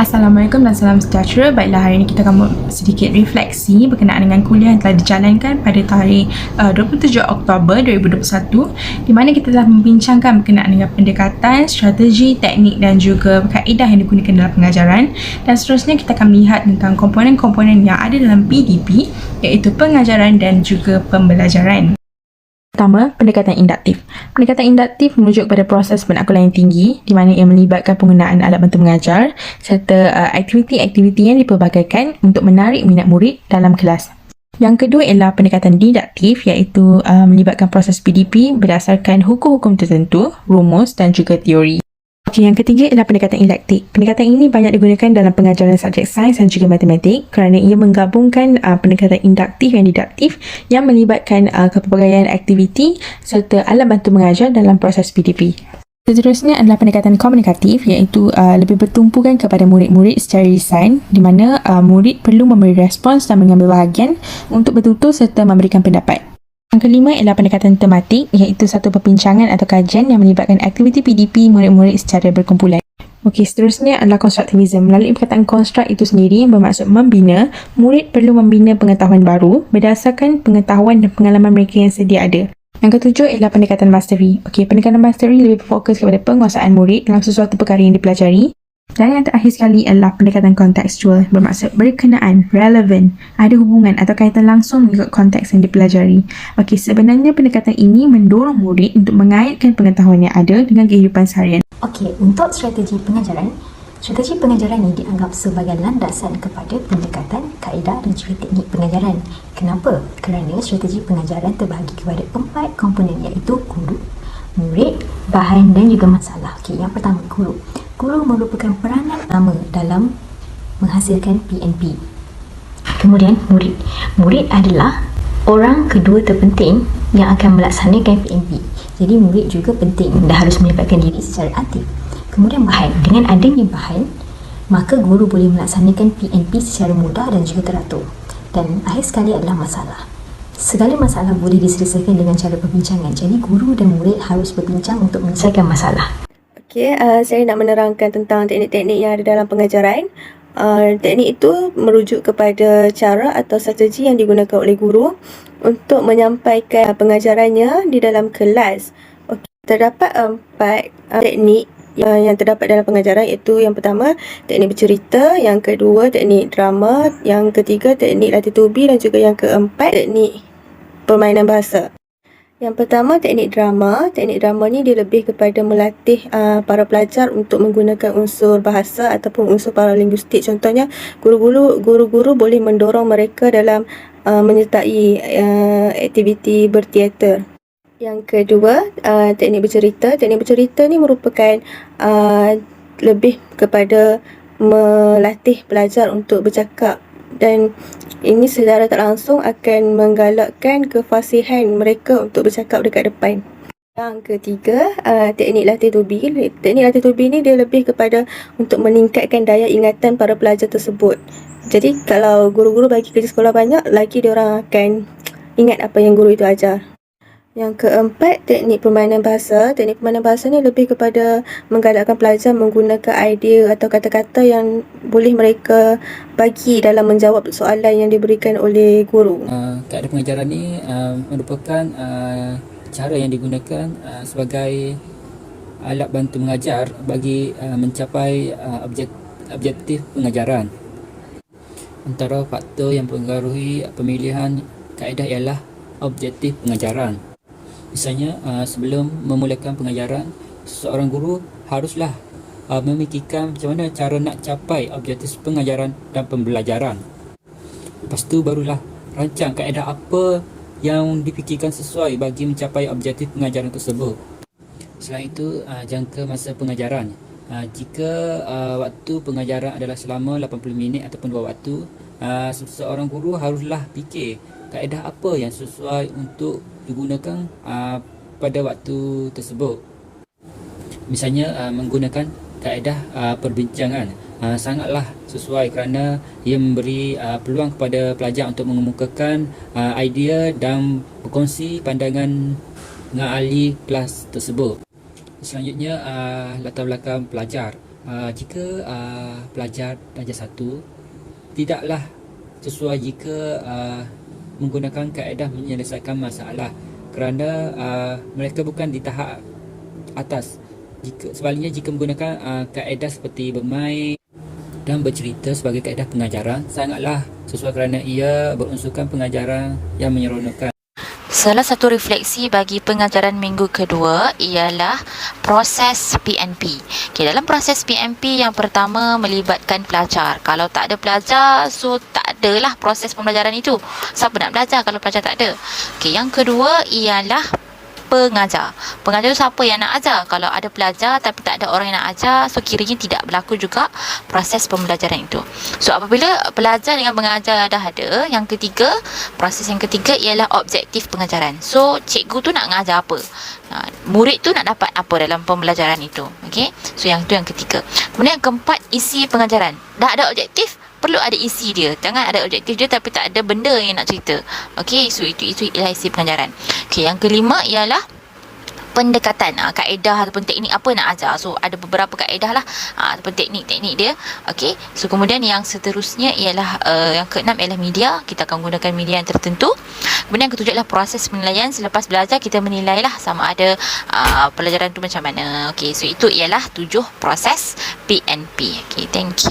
Assalamualaikum dan salam sejahtera. Baiklah, hari ini kita akan buat sedikit refleksi berkenaan dengan kuliah yang telah dijalankan pada tarikh 27 Oktober 2021, di mana kita telah membincangkan berkenaan dengan pendekatan, strategi, teknik dan juga kaedah yang digunakan dalam pengajaran. Dan seterusnya kita akan melihat tentang komponen-komponen yang ada dalam PDP, iaitu pengajaran dan juga pembelajaran. Pertama, pendekatan induktif. Pendekatan induktif merujuk kepada proses penaklulan yang tinggi di mana ia melibatkan penggunaan alat bantu mengajar serta aktiviti-aktiviti yang dipelbagaikan untuk menarik minat murid dalam kelas. Yang kedua ialah pendekatan didaktif, iaitu melibatkan proses PDP berdasarkan hukum-hukum tertentu, rumus dan juga teori. Okey, yang ketiga ialah pendekatan induktif. Pendekatan ini banyak digunakan dalam pengajaran subjek sains dan juga matematik kerana ia menggabungkan pendekatan induktif dan didaktif yang melibatkan kepelbagaian aktiviti serta alat bantu mengajar dalam proses PDP. Seterusnya adalah pendekatan komunikatif, iaitu lebih bertumpukan kepada murid-murid secara lisan di mana murid perlu memberi respons dan mengambil bahagian untuk bertutur serta memberikan pendapat. Yang kelima ialah pendekatan tematik, iaitu satu perbincangan atau kajian yang melibatkan aktiviti PDP murid-murid secara berkumpulan. Okey, seterusnya adalah konstruktivisme. Melalui perkataan konstruk itu sendiri yang bermaksud membina, murid perlu membina pengetahuan baru berdasarkan pengetahuan dan pengalaman mereka yang sedia ada. Yang ketujuh ialah pendekatan mastery. Okey, pendekatan mastery lebih berfokus kepada penguasaan murid dalam sesuatu perkara yang dipelajari. Dan yang terakhir sekali adalah pendekatan kontekstual, bermaksud berkenaan, relevan, ada hubungan atau kaitan langsung mengikut konteks yang dipelajari. Okey, sebenarnya pendekatan ini mendorong murid untuk mengaitkan pengetahuan yang ada dengan kehidupan seharian. Okey, untuk strategi pengajaran ini dianggap sebagai landasan kepada pendekatan, kaedah dan juga teknik pengajaran. Kenapa? Kerana strategi pengajaran terbahagi kepada 4 komponen, iaitu guru, murid, bahan dan juga masalah. Okey, yang pertama, guru. Guru merupakan peranan utama dalam menghasilkan PNP. Kemudian murid. Murid adalah orang kedua terpenting yang akan melaksanakan PNP. Jadi murid juga penting dan harus melibatkan diri secara aktif. Kemudian bahan. Dengan adanya bahan, maka guru boleh melaksanakan PNP secara mudah dan juga teratur. Dan akhir sekali adalah masalah. Segala masalah boleh diselesaikan dengan cara perbincangan. Jadi guru dan murid harus berbincang untuk menyelesaikan masalah. Okey, saya nak menerangkan tentang teknik-teknik yang ada dalam pengajaran. Teknik itu merujuk kepada cara atau strategi yang digunakan oleh guru untuk menyampaikan pengajarannya di dalam kelas. Okey, terdapat 4 teknik yang terdapat dalam pengajaran, iaitu yang pertama teknik bercerita, yang kedua teknik drama, yang ketiga teknik latih tubi dan juga yang keempat teknik permainan bahasa. Yang pertama, teknik drama. Teknik drama ni dia lebih kepada melatih para pelajar untuk menggunakan unsur bahasa ataupun unsur paralinguistik. Contohnya, guru-guru boleh mendorong mereka dalam menyertai aktiviti berteater. Yang kedua, teknik bercerita. Teknik bercerita ni merupakan lebih kepada melatih pelajar untuk bercakap, dan ini secara tak langsung akan menggalakkan kefasihan mereka untuk bercakap dekat depan. Yang ketiga, teknik latih tubi. Teknik latih tubi ni dia lebih kepada untuk meningkatkan daya ingatan para pelajar tersebut. Jadi kalau guru-guru bagi kerja sekolah banyak, lagi diorang akan ingat apa yang guru itu ajar. Yang keempat, teknik permainan bahasa. Teknik permainan bahasa ni lebih kepada menggalakkan pelajar menggunakan idea atau kata-kata yang boleh mereka bagi dalam menjawab soalan yang diberikan oleh guru. Kaedah pengajaran ni merupakan cara yang digunakan sebagai alat bantu mengajar bagi mencapai objektif pengajaran. Antara faktor yang mempengaruhi pemilihan kaedah ialah objektif pengajaran. Misalnya, sebelum memulakan pengajaran, seorang guru haruslah memikirkan macam mana cara nak capai objektif pengajaran dan pembelajaran. Lepas tu barulah rancang kaedah apa yang dipikirkan sesuai bagi mencapai objektif pengajaran tersebut. Selain itu, jangka masa pengajaran. Jika waktu pengajaran adalah selama 80 minit ataupun 2 waktu, seorang guru haruslah fikir kaedah apa yang sesuai untuk digunakan pada waktu tersebut. Misalnya menggunakan kaedah perbincangan sangatlah sesuai kerana ia memberi peluang kepada pelajar untuk mengemukakan idea dan berkongsi pandangan dengan ahli kelas tersebut. Selanjutnya, latar belakang pelajar. Jika pelajar darjah 1 tidaklah sesuai jika menggunakan kaedah menyelesaikan masalah, kerana mereka bukan di tahap atas. Sebaliknya, jika menggunakan kaedah seperti bermain dan bercerita sebagai kaedah pengajaran, sangatlah sesuai kerana ia berunsurkan pengajaran yang menyeronokkan. Salah satu refleksi bagi pengajaran minggu kedua ialah proses PNP. Okay, dalam proses PNP yang pertama melibatkan pelajar. Kalau tak ada pelajar, so tak adalah proses pembelajaran itu. Siapa nak belajar kalau pelajar tak ada? Okay, yang kedua ialah pengajar. Pengajar tu siapa yang nak ajar? Kalau ada pelajar tapi tak ada orang yang nak ajar, so kiranya tidak berlaku juga proses pembelajaran itu. So apabila pelajar dengan pengajar dah ada, yang ketiga, proses yang ketiga ialah objektif pengajaran. So cikgu tu nak mengajar apa? Murid tu nak dapat apa dalam pembelajaran itu? Okey. So yang itu yang ketiga. Kemudian yang keempat, isi pengajaran. Dah ada objektif, perlu ada isi dia. Jangan ada objektif dia tapi tak ada benda yang nak cerita. Okey, so itu ialah isi pengajaran. Okey, yang kelima ialah pendekatan, kaedah ataupun teknik apa nak ajar. So ada beberapa kaedah lah ataupun teknik-teknik dia. Okey, so kemudian yang seterusnya ialah yang keenam ialah media. Kita akan gunakan media yang tertentu. Kemudian yang ketujuh adalah proses penilaian. Selepas belajar kita menilailah sama ada pelajaran tu macam mana. Okey, so itu ialah 7 proses PNP. Okey, thank you.